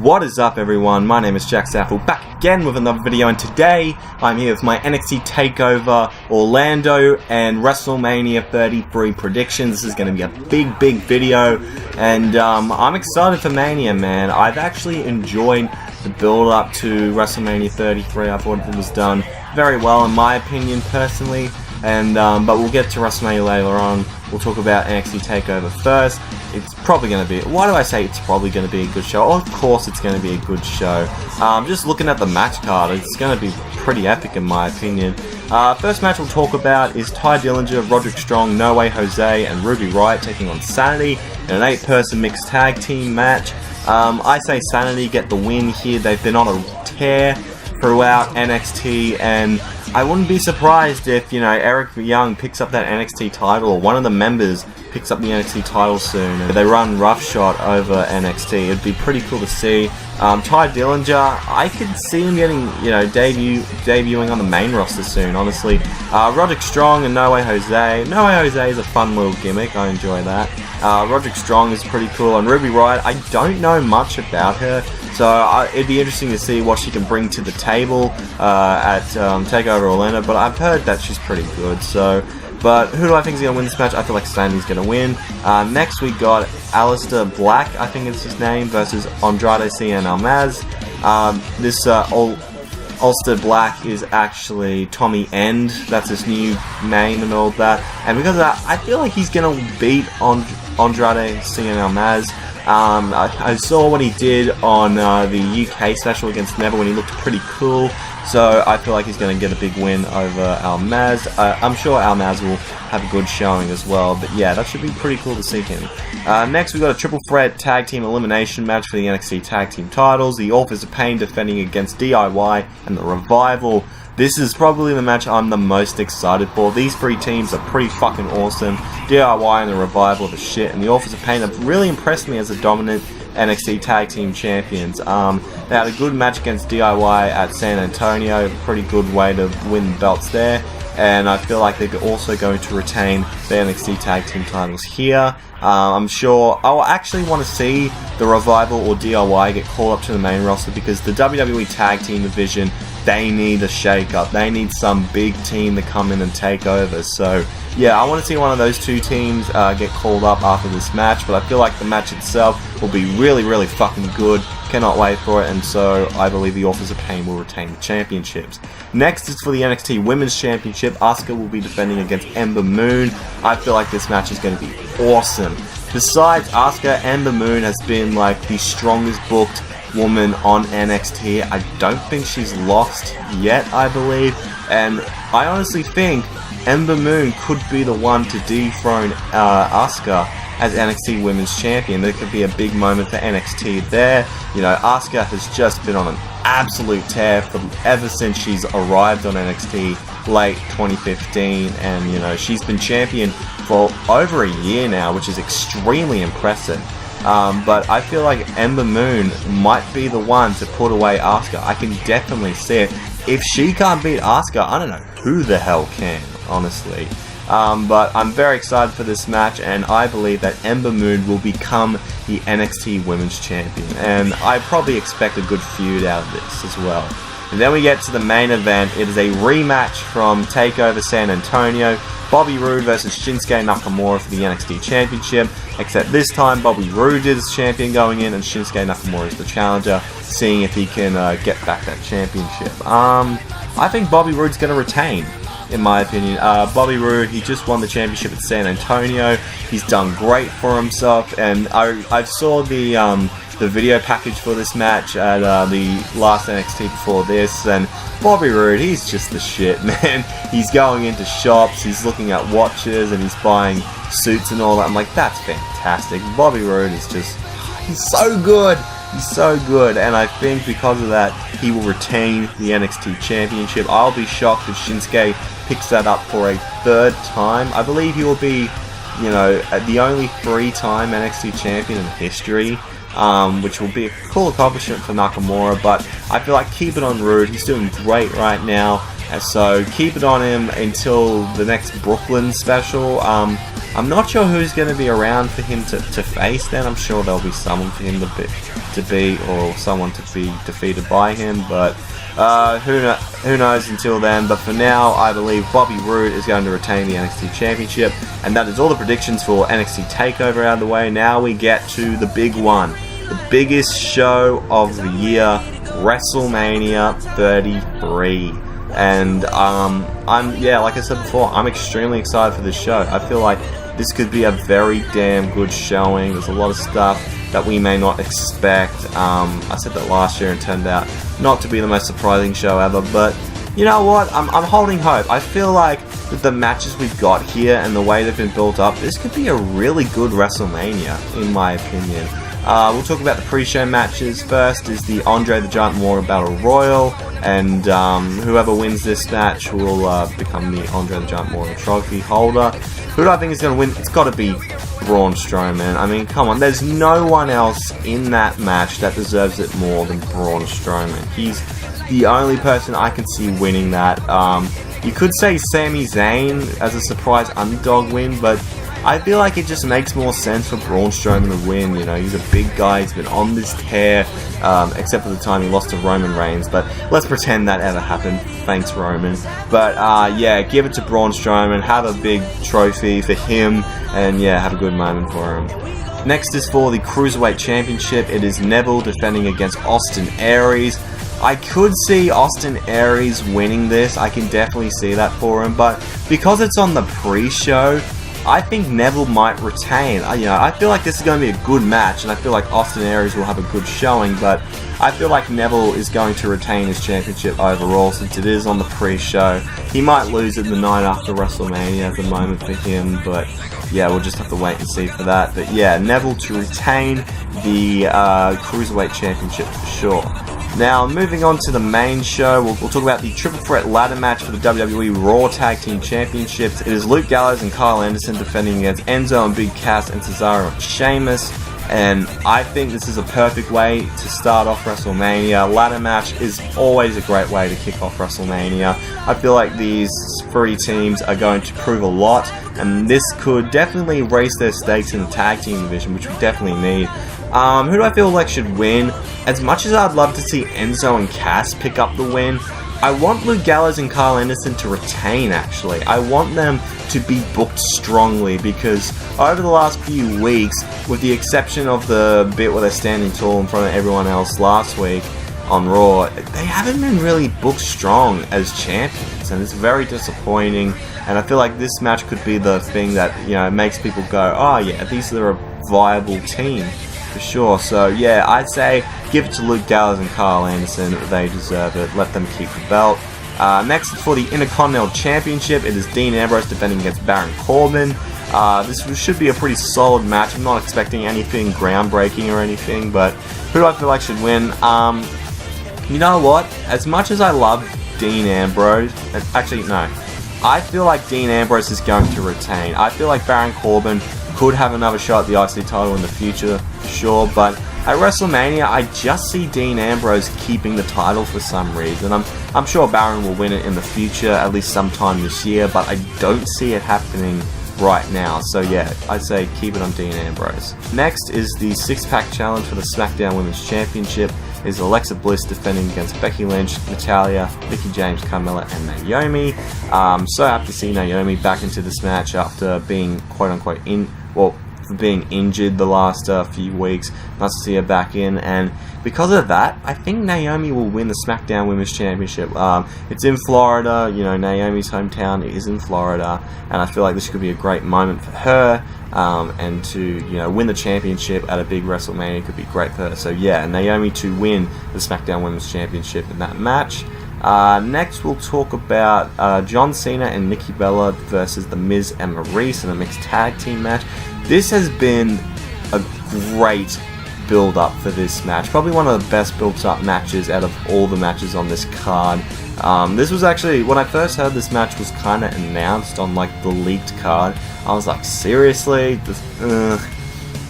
What is up, everyone? My name is Jack Saffel, back again with another video, and today I'm here with my NXT TakeOver Orlando and WrestleMania 33 predictions. This is going to be a big video, and I'm excited for Mania, man. I've actually enjoyed the build-up to WrestleMania 33. I thought it was done very well, in my opinion, personally. And but we'll get to WrestleMania later on. We'll talk about NXT TakeOver first. It's probably going to be... Why do I say it's probably going to be a good show? Of course it's going to be a good show. Just looking at the match card, it's going to be pretty epic in my opinion. First match we'll talk about is Ty Dillinger, Roderick Strong, No Way Jose, and Ruby Riott taking on Sanity in an 8-person mixed tag team match. I say Sanity get the win here. They've been on a tear throughout NXT, and I wouldn't be surprised if, you know, Eric Young picks up that NXT title, or one of the members picks up the NXT title soon, and they run roughshod over NXT. It'd be pretty cool to see. Ty Dillinger, I could see him getting, you know, debuting on the main roster soon, honestly. Roderick Strong and No Way Jose. No Way Jose is a fun little gimmick, I enjoy that. Roderick Strong is pretty cool, and Ruby Riott, I don't know much about her, so it'd be interesting to see what she can bring to the table at TakeOver Orlando, but I've heard that she's pretty good, so... But who do I think is going to win this match? I feel like Sanity's going to win. Next we got Aleister Black, I think is his name, versus Andrade Cien Almas. This Aleister Black is actually Tommy End. That's his new name and all that. And because of that, I feel like he's going to beat Andrade Cien Almas. I saw what he did on the UK special against Neville when he looked pretty cool. So I feel like he's going to get a big win over Almas. I'm sure Almas will have a good showing as well. But yeah, that should be pretty cool to see him. Next we got a triple threat tag team elimination match for the NXT tag team titles. The Authors of Pain defending against DIY and the Revival. This is probably the match I'm the most excited for. These three teams are pretty fucking awesome. DIY and the Revival are the shit, and the Authors of Pain have really impressed me as a dominant NXT Tag Team Champions. They had a good match against DIY at San Antonio, pretty good way to win belts there, and I feel like they're also going to retain the NXT Tag Team titles here. I'm sure I'll actually want to see the Revival or DIY get called up to the main roster, because the WWE Tag Team division, they need a shake-up. They need some big team to come in and take over. So yeah, I want to see one of those two teams get called up after this match, but I feel like the match itself will be really fucking good. Cannot wait for it, and so I believe the Authors of Pain will retain the championships. Next is for the NXT Women's Championship. Asuka will be defending against Ember Moon. I feel like this match is going to be awesome. Besides Asuka, Ember Moon has been like the strongest booked woman on NXT. I don't think she's lost yet, I believe, and I honestly think Ember Moon could be the one to dethrone Asuka as NXT Women's Champion. There could be a big moment for NXT there. You know, Asuka has just been on an absolute tear ever since she's arrived on NXT late 2015, and you know, she's been champion for over a year now, which is extremely impressive. But I feel like Ember Moon might be the one to put away Asuka. I can definitely see it. If she can't beat Asuka, I don't know who the hell can, honestly. But I'm very excited for this match, and I believe that Ember Moon will become the NXT Women's Champion. And I probably expect a good feud out of this as well. And then we get to the main event. It is a rematch from TakeOver San Antonio. Bobby Roode versus Shinsuke Nakamura for the NXT Championship. Except this time, Bobby Roode is champion going in, and Shinsuke Nakamura is the challenger, seeing if he can get back that championship. I think Bobby Roode's going to retain, in my opinion. Bobby Roode, he just won the championship at San Antonio. He's done great for himself, and I saw the video package for this match at the last NXT before this, and Bobby Roode, he's just the shit, man. He's going into shops, he's looking at watches, and he's buying suits and all that. I'm like, that's fantastic. Bobby Roode is just, he's so good. He's so good, and I think because of that, he will retain the NXT Championship. I'll be shocked if Shinsuke picks that up for a third time. I believe he will be, you know, the only 3-time NXT Champion in history, which will be a cool accomplishment for Nakamura, but I feel like keep it on Roode. He's doing great right now, and so keep it on him until the next Brooklyn special. I'm not sure who's going to be around for him to face then. I'm sure there'll be someone for him to be or someone to be defeated by him, but who knows until then. But for now, I believe Bobby Roode is going to retain the NXT Championship, and that is all the predictions for NXT TakeOver out of the way. Now we get to the big one, the biggest show of the year, WrestleMania 33. And like I said before, I'm extremely excited for this show. I feel like this could be a very damn good showing. There's a lot of stuff that we may not expect. I said that last year and turned out not to be the most surprising show ever, but you know what? I'm holding hope. I feel like with the matches we've got here and the way they've been built up, this could be a really good WrestleMania, in my opinion. We'll talk about the pre-show matches. First is the Andre the Giant Memorial Battle Royal, and whoever wins this match will become the Andre the Giant Memorial Trophy holder. Who do I think is going to win? It's got to be Braun Strowman. I mean, come on, there's no one else in that match that deserves it more than Braun Strowman. He's the only person I can see winning that. You could say Sami Zayn as a surprise underdog win, but I feel like it just makes more sense for Braun Strowman to win. You know, he's a big guy, he's been on this tear, except for the time he lost to Roman Reigns, but let's pretend that ever happened. Thanks, Roman. But yeah, give it to Braun Strowman, have a big trophy for him, and yeah, have a good moment for him. Next is for the Cruiserweight Championship. It is Neville defending against Austin Aries. I could see Austin Aries winning this. I can definitely see that for him, but because it's on the pre-show, I think Neville might retain. I feel like this is going to be a good match, and I feel like Austin Aries will have a good showing, but I feel like Neville is going to retain his championship overall since it is on the pre-show. He might lose it the night after WrestleMania at the moment for him, but yeah, we'll just have to wait and see for that. But yeah, Neville to retain the Cruiserweight Championship for sure. Now, moving on to the main show, we'll talk about the Triple Threat Ladder match for the WWE Raw Tag Team Championships. It is Luke Gallows and Kyle Anderson defending against Enzo and Big Cass and Cesaro and Sheamus. And I think this is a perfect way to start off WrestleMania. Ladder match is always a great way to kick off WrestleMania. I feel like these three teams are going to prove a lot, and this could definitely raise their stakes in the tag team division, which we definitely need. Who do I feel like should win? As much as I'd love to see Enzo and Cass pick up the win, I want Luke Gallows and Kyle Anderson to retain, actually. I want them to be booked strongly, because over the last few weeks, with the exception of the bit where they're standing tall in front of everyone else last week on Raw, they haven't been really booked strong as champions, and it's very disappointing. And I feel like this match could be the thing that, makes people go, oh yeah, these are a viable team. For sure. So yeah, I'd say give it to Luke Gallows and Kyle Anderson. They deserve it. Let them keep the belt. Next is for the Intercontinental Championship. It is Dean Ambrose defending against Baron Corbin. This should be a pretty solid match. I'm not expecting anything groundbreaking or anything, but who do I feel like should win? You know what? As much as I love Dean Ambrose, actually no, I feel like Dean Ambrose is going to retain. I feel like Baron Corbin could have another shot at the IC title in the future, for sure, but at WrestleMania, I just see Dean Ambrose keeping the title for some reason. I'm sure Baron will win it in the future, at least sometime this year, but I don't see it happening right now. So yeah, I'd say keep it on Dean Ambrose. Next is the 6-pack challenge for the SmackDown Women's Championship. Is Alexa Bliss defending against Becky Lynch, Natalya, Mickie James, Carmella, and Naomi. So happy to see Naomi back into this match after being quote-unquote being injured the last few weeks. Nice to see her back in, and because of that, I think Naomi will win the SmackDown Women's Championship. It's in Florida, Naomi's hometown is in Florida, and I feel like this could be a great moment for her, and to win the championship at a big WrestleMania could be great for her. So yeah, Naomi to win the SmackDown Women's Championship in that match. Next, we'll talk about John Cena and Nikki Bella versus The Miz and Maurice in a mixed tag team match. This has been a great build-up for this match. Probably one of the best built-up matches out of all the matches on this card. This was actually, when I first heard this match was kind of announced on like the leaked card, I was like, seriously?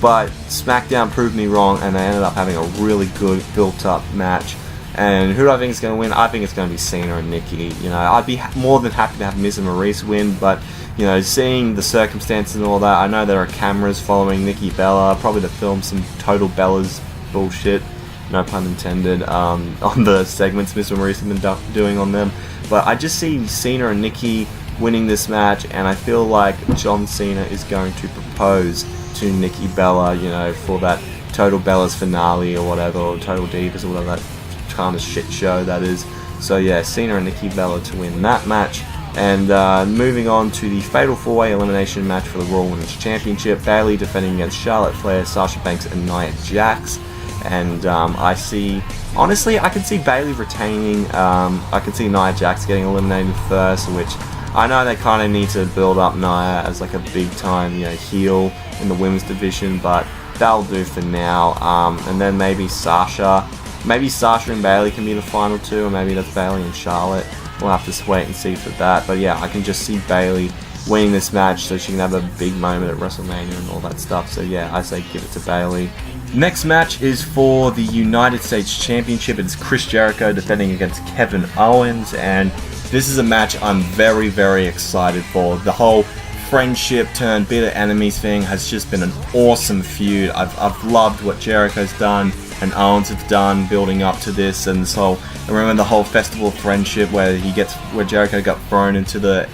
But SmackDown proved me wrong, and they ended up having a really good built-up match. And who do I think is going to win? I think it's going to be Cena and Nikki. You know, I'd be more than happy to have Miz and Maurice win, but you know, seeing the circumstances and all that, I know there are cameras following Nikki Bella, probably to film some total Bella's bullshit, no pun intended, on the segments Miz and Maurice have been doing on them. But I just see Cena and Nikki winning this match, and I feel like John Cena is going to propose to Nikki Bella, you know, for that Total Bella's finale or whatever, or Total Divas or whatever that kind of shit show that is. So yeah, Cena and Nikki Bella to win that match. And moving on to the Fatal 4-Way Elimination match for the Raw Women's Championship. Bayley defending against Charlotte Flair, Sasha Banks, and Nia Jax. And honestly, I can see Bayley retaining. I can see Nia Jax getting eliminated first, which I know they kind of need to build up Nia as like a big time, you know, heel in the women's division, but that'll do for now. And then maybe Sasha and Bayley can be the final two, or maybe that's Bayley and Charlotte. We'll have to wait and see for that. But yeah, I can just see Bayley winning this match so she can have a big moment at WrestleMania and all that stuff. So yeah, I say give it to Bayley. Next match is for the United States Championship. It's Chris Jericho defending against Kevin Owens, and this is a match I'm very, very excited for. The whole friendship turned bitter enemies thing has just been an awesome feud. I've loved what Jericho's done and Owens have done building up to this, and so I remember the whole Festival of Friendship where Jericho got thrown into the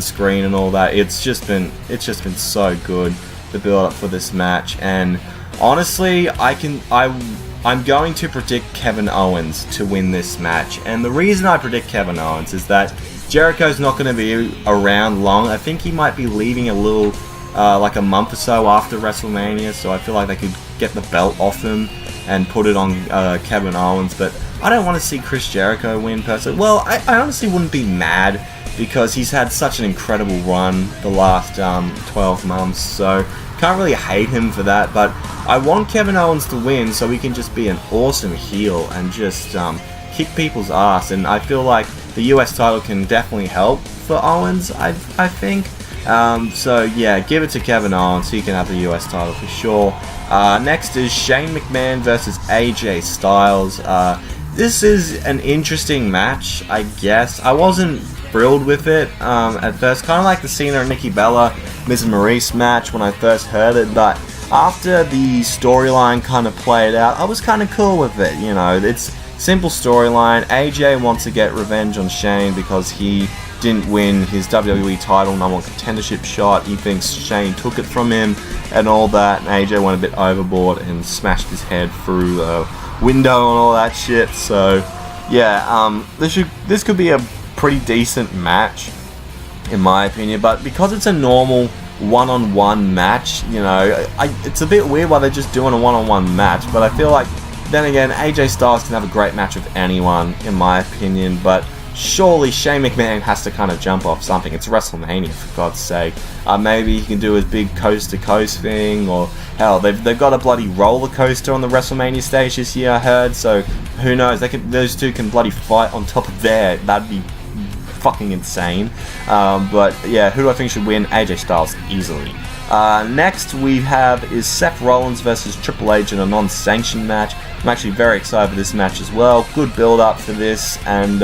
screen and all that. It's just been so good, the build up for this match. And honestly, I'm going to predict Kevin Owens to win this match, and the reason I predict Kevin Owens is that Jericho's not going to be around long. I think he might be leaving a little, like a month or so after WrestleMania, so I feel like they could get the belt off him and put it on Kevin Owens. But I don't want to see Chris Jericho win personally. Well, I honestly wouldn't be mad because he's had such an incredible run the last 12 months, so can't really hate him for that. But I want Kevin Owens to win so he can just be an awesome heel and just kick people's ass, and I feel like the US title can definitely help for Owens, I think. So yeah, give it to Kevin Owens, he can have the US title for sure. Next is Shane McMahon versus AJ Styles. This is an interesting match, I guess. I wasn't thrilled with it at first, kind of like the Cena and Nikki Bella Miz and Maurice match when I first heard it, but after the storyline kind of played out, I was kind of cool with it. You know, it's simple storyline. AJ wants to get revenge on Shane because he didn't win his WWE title #1 contendership shot. He thinks Shane took it from him and all that, and AJ went a bit overboard and smashed his head through the window and all that shit. So yeah, this could be a pretty decent match in my opinion, but because it's a normal one-on-one match, you know, it's a bit weird why they're just doing a one-on-one match. But I feel like, then again, AJ Styles can have a great match with anyone in my opinion, but surely Shane McMahon has to kind of jump off something. It's WrestleMania, for God's sake. Maybe he can do his big coast-to-coast thing, or hell, they've got a bloody roller coaster on the WrestleMania stage this year, I heard. So who knows? Those two can bloody fight on top of there. That'd be fucking insane. But yeah, who do I think should win? AJ Styles easily. Next we have is Seth Rollins versus Triple H in a non-sanctioned match. I'm actually very excited for this match as well. Good build up for this, and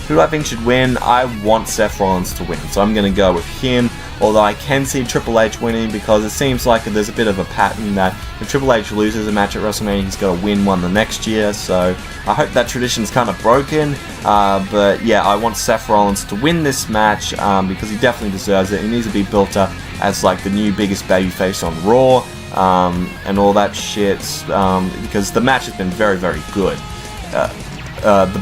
who do I think should win? I want Seth Rollins to win, so I'm going to go with him. Although I can see Triple H winning because it seems like there's a bit of a pattern that if Triple H loses a match at WrestleMania, he's got to win one the next year. So I hope that tradition's kind of broken. But yeah, I want Seth Rollins to win this match because he definitely deserves it. He needs to be built up as like the new biggest babyface on Raw and all that shit because the match has been very, very good. The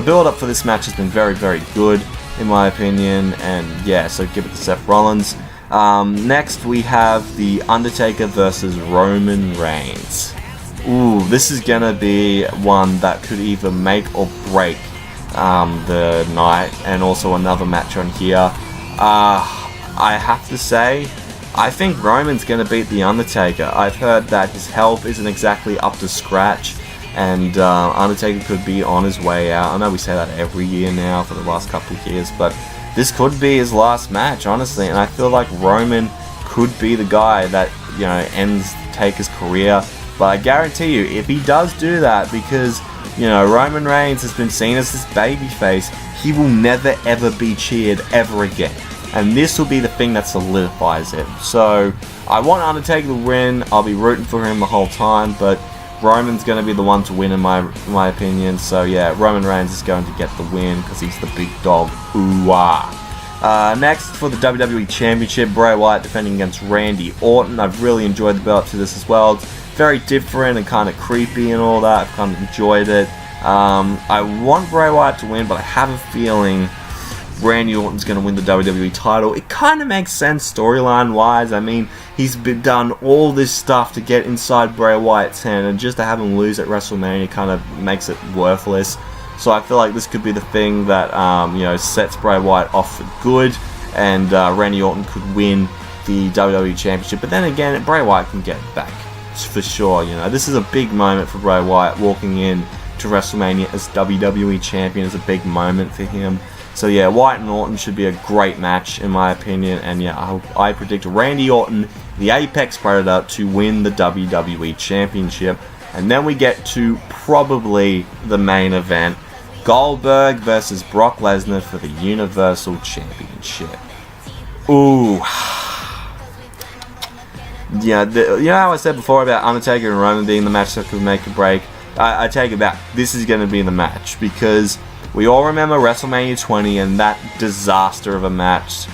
build up for this match has been very, very good in my opinion, and yeah, so give it to Seth Rollins. Next we have The Undertaker versus Roman Reigns. Ooh, this is gonna be one that could either make or break the night, and also another match on here. I have to say, I think Roman's gonna beat The Undertaker. I've heard that his health isn't exactly up to scratch, and Undertaker could be on his way out. I know we say that every year now for the last couple of years, but this could be his last match, honestly. And I feel like Roman could be the guy that, ends Taker's career. But I guarantee you, if he does do that, because You know, Roman Reigns has been seen as this babyface. He will never ever be cheered ever again. And this will be the thing that solidifies it. So, I want Undertaker to win. I'll be rooting for him the whole time, but Roman's going to be the one to win in my opinion. So yeah, Roman Reigns is going to get the win because he's the big dog. Ooh-ah. Next, for the WWE Championship, Bray Wyatt defending against Randy Orton. I've really enjoyed the build-up to this as well. It's very different and kind of creepy and all that. I've kind of enjoyed it. I want Bray Wyatt to win, but I have a feeling Randy Orton's going to win the WWE title. It kind of makes sense storyline-wise. I mean, he's done all this stuff to get inside Bray Wyatt's hand, and just to have him lose at WrestleMania kind of makes it worthless. So I feel like this could be the thing that you know, sets Bray Wyatt off for good, and Randy Orton could win the WWE Championship. But then again, Bray Wyatt can get it back for sure. You know, this is a big moment for Bray Wyatt walking in to WrestleMania as WWE Champion. Is a big moment for him. So yeah, Wyatt and Orton should be a great match in my opinion, and yeah, I predict Randy Orton, the Apex Predator, to win the WWE Championship. And then we get to probably the main event, Goldberg versus Brock Lesnar for the Universal Championship. Ooh. Yeah, you know how I said before about Undertaker and Roman being the match that could make or break? I take it back. This is going to be the match, because we all remember WrestleMania 20 and that disaster of a match.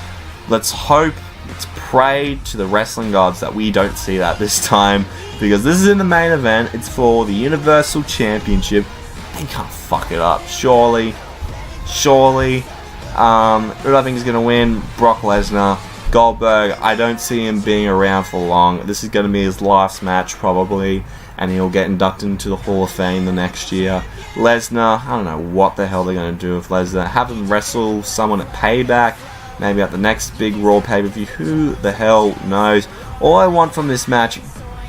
Let's hope, let's pray to the wrestling gods that we don't see that this time, because this is in the main event. It's for the Universal Championship. They can't fuck it up, surely. Who I think is going to win? Brock Lesnar. Goldberg, I don't see him being around for long. This is going to be his last match probably, and he'll get inducted into the Hall of Fame the next year. Lesnar, I don't know what the hell they're going to do with Lesnar. Have him wrestle someone at Payback, maybe at the next big Raw pay-per-view. Who the hell knows? All I want from this match,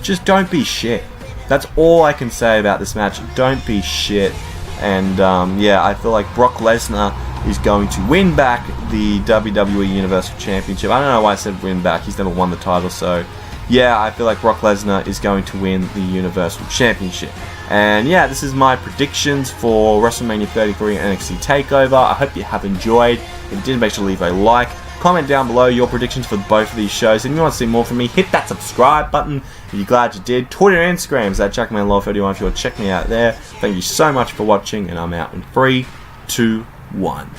just don't be shit. That's all I can say about this match. Don't be shit. And yeah, I feel like Brock Lesnar is going to win back the WWE Universal Championship. I don't know why I said win back. He's never won the title, so yeah, I feel like Brock Lesnar is going to win the Universal Championship. And yeah, this is my predictions for WrestleMania 33 and NXT TakeOver. I hope you have enjoyed. If you did, make sure to leave a like. Comment down below your predictions for both of these shows. And if you want to see more from me, hit that subscribe button if you're glad you did. Twitter and Instagram is at JackmanLaw31 if you want to check me out there. Thank you so much for watching, and I'm out in 3, 2, 1.